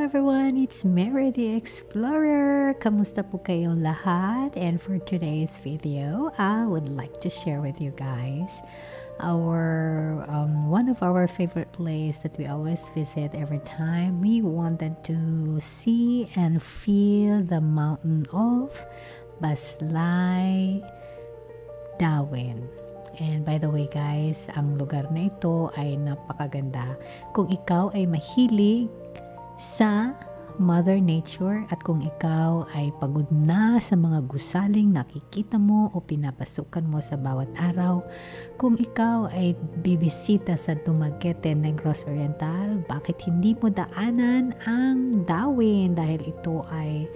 everyone, it's Mary the Explorer. Kamusta po kayong lahat? And for today's video, I would like to share with you guys our one of our favorite place that we always visit every time we wanted to see and feel the mountain of Baslay, Dawin. And by the way guys, ang lugar na ito ay napakaganda. Kung ikaw ay mahilig sa Mother Nature at kung ikaw ay pagod na sa mga gusaling nakikita mo o pinapasukan mo sa bawat araw, kung ikaw ay bibisita sa Dumaguete, Negros Oriental, bakit hindi mo daanan ang Dawin dahil ito ay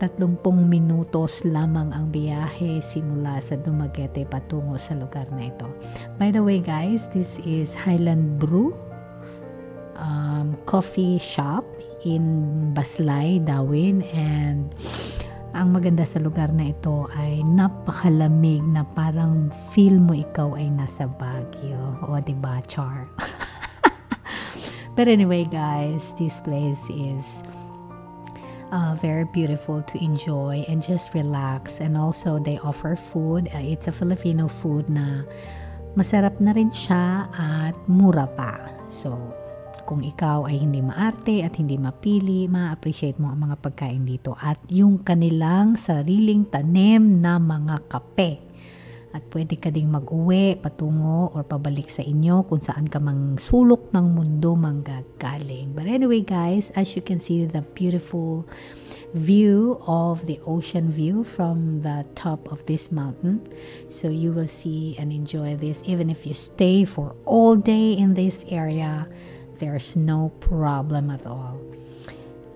30 minutos lamang ang biyahe simula sa Dumaguete patungo sa lugar na ito. By the way guys, this is Highland Brew coffee shop in Baslay, Dawin, and ang maganda sa lugar na ito ay napakalamig na parang feel mo ikaw ay nasa Baguio. O diba, char? But anyway guys, this place is very beautiful to enjoy and just relax, and also they offer food. It's a Filipino food na masarap na rin siya at mura pa. So kung ikaw ay hindi maarte at hindi mapili, ma-appreciate mo ang mga pagkain dito at yung kanilang sariling tanim na mga kape. At pwede ka ding mag-uwi, patungo or pabalik sa inyo kung saan ka mang sulok ng mundo manggagaling. But anyway guys, as you can see the beautiful view of the ocean view from the top of this mountain. So you will see and enjoy this even if you stay for all day in this area. There's no problem at all.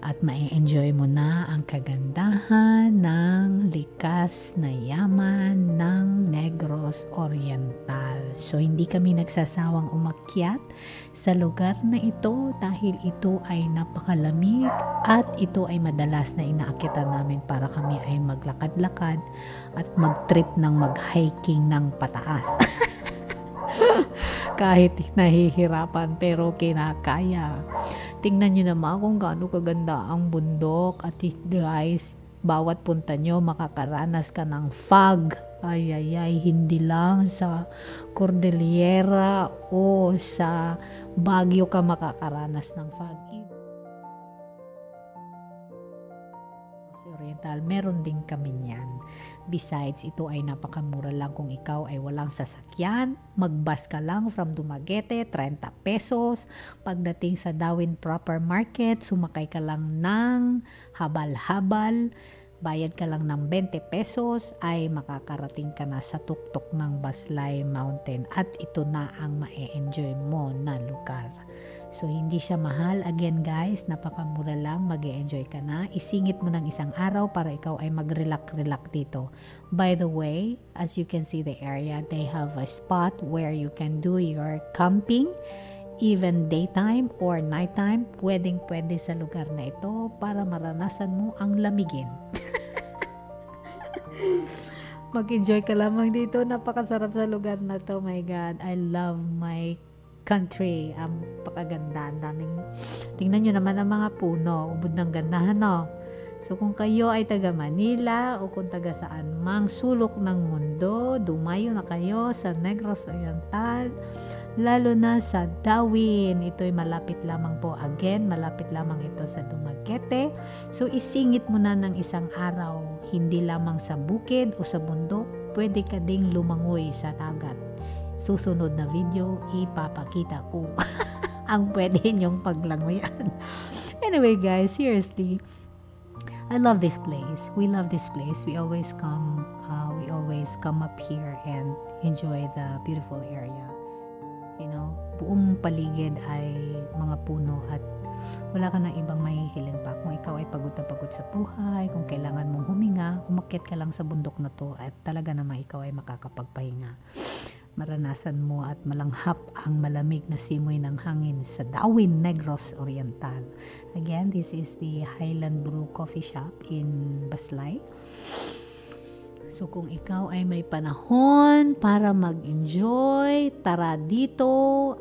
At mai-enjoy mo na ang kagandahan ng likas na yaman ng Negros Oriental. So hindi kami nagsasawang umakyat sa lugar na ito dahil ito ay napakalamig at ito ay madalas na inaakyatan namin para kami ay maglakad-lakad at mag-trip ng mag-hiking ng pataas. Kahit nahihirapan pero kinakaya. Tingnan nyo naman kung gaano kaganda ang bundok. At guys, bawat punta nyo makakaranas ka ng fog. Ay, hindi lang sa Cordillera o sa Baguio ka makakaranas ng fog. Oriental, meron din kami niyan. Besides, ito ay napakamura lang kung ikaw ay walang sasakyan. Mag-bus ka lang from Dumaguete, 30 pesos. Pagdating sa Dawin Proper Market, sumakay ka lang ng habal-habal. Bayad ka lang ng 20 pesos ay makakarating ka na sa tuktok ng Baslay Mountain. At ito na ang ma-enjoy mo na lugar. So, hindi siya mahal. Again guys, napakamura lang. Mag-e-enjoy ka na. Isingit mo ng isang araw para ikaw ay mag-relax dito. By the way, as you can see the area, they have a spot where you can do your camping. Even daytime or nighttime, pwedeng-pwede sa lugar na ito para maranasan mo ang lamigin. Mag-enjoy ka lamang dito. Napakasarap sa lugar na to. My God, I love my country. Ang pakaganda. Daming, tingnan nyo naman ang mga puno. Ubod ng gandahan, no? So, kung kayo ay taga Manila o kung taga saan mang sulok ng mundo, dumayo na kayo sa Negros Oriental, lalo na sa Dawin. Ito'y malapit lamang po. Again, malapit lamang ito sa Dumaguete. So, isingit mo na ng isang araw. Hindi lamang sa bukid o sa bundok, pwede ka ding lumangoy sa dagat. Susunod na video, ipapakita ko ang pwede nyong paglangoyan. Anyway guys, seriously, I love this place. We love this place. We always come up here and enjoy the beautiful area. You know, buong paligid ay mga puno at wala ka ng ibang mahihiling pa. Kung ikaw ay pagod na pagod sa buhay, kung kailangan mong huminga, umakyat ka lang sa bundok na to at talaga naman ikaw ay makakapagpahinga. Maranasan mo at malanghap ang malamig na simoy ng hangin sa Dawin, Negros Oriental. Again, this is the Highland Brew Coffee Shop in Baslay. So kung ikaw ay may panahon para mag-enjoy, tara dito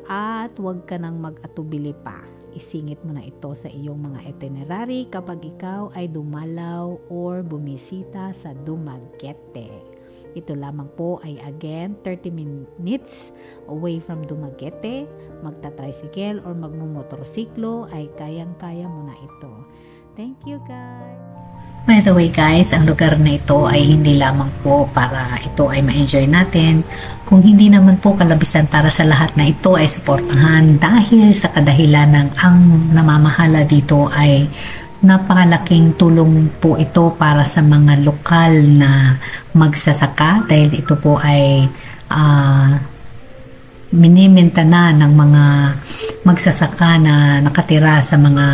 at huwag ka nang mag-atubili pa. isingit mo na ito sa iyong mga itinerary kapag ikaw ay dumalaw or bumisita sa Dumaguete. Ito lamang po ay again 30 minutes away from Dumaguete. Magta-tricycle or magmumotorsiklo ay kayang-kaya mo na ito. Thank you guys! By the way guys, ang lugar na ito ay hindi lamang po para ito ay ma-enjoy natin. Kung hindi naman po kalabisan para sa lahat na ito ay suportahan dahil sa kadahilan ng ang namamahala dito ay napakalaking tulong po ito para sa mga lokal na magsasaka dahil ito po ay minimenta na ng mga magsasaka na nakatira sa mga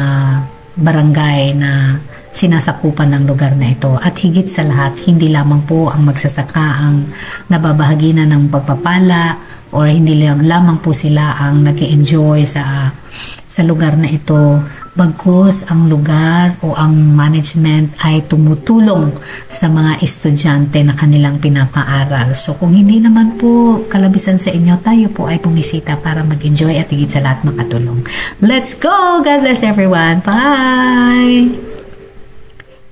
barangay na sinasakupan ng lugar na ito. At higit sa lahat, hindi lamang po ang magsasaka ang nababahagi na ng pagpapala o hindi lamang po sila ang nag-enjoy sa lugar na ito. Bagkus ang lugar o ang management ay tumutulong sa mga estudyante na kanilang pinapaaral. So kung hindi naman po kalabisan sa inyo, tayo po ay pumisita para mag-enjoy at higit sa lahat makatulong. Let's go! God bless everyone! Bye!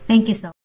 Thank you so much.